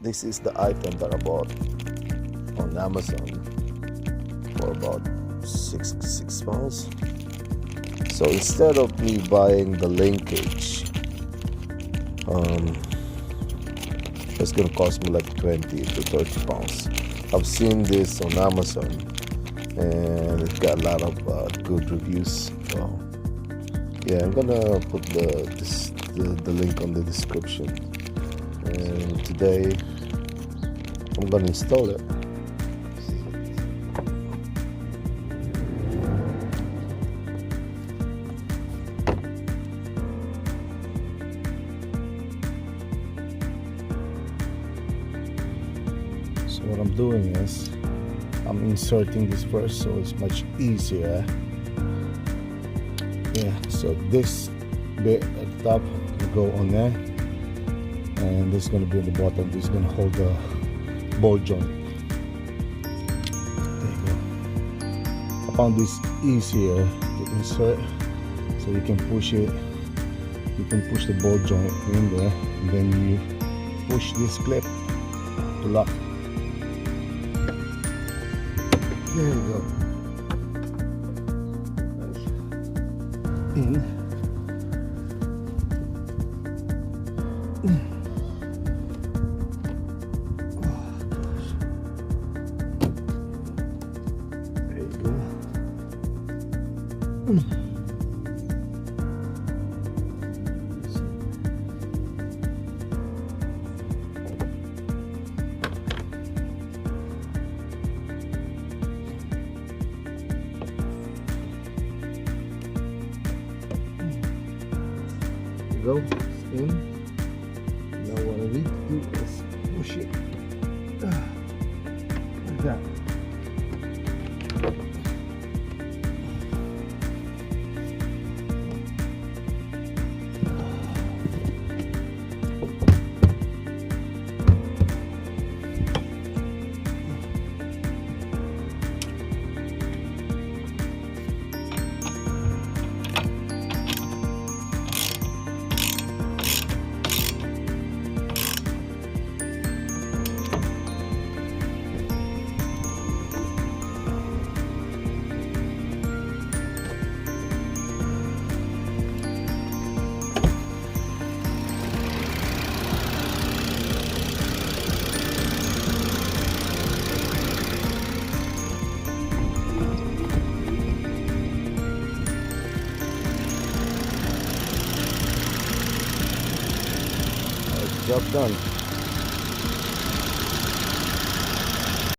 This is the item that I bought on Amazon for about £6. So instead of me buying the linkage, it's gonna cost me like 20 to 30 pounds. I've seen this on Amazon and it got a lot of good reviews. So yeah, I'm gonna put the link on the description, and today I'm gonna install it. So what I'm doing is I'm inserting this first, so it's much easier. Yeah, so this bit at the top will go on there, and this is going to be on the bottom. This is going to hold the ball joint. There you go. I found this easier to insert, so you can push it. You can push the ball joint in there, and then you push this clip to lock. There you go. In. Oh gosh. There you go. Go, it's in. Now what I need to do is push it like that. Job done.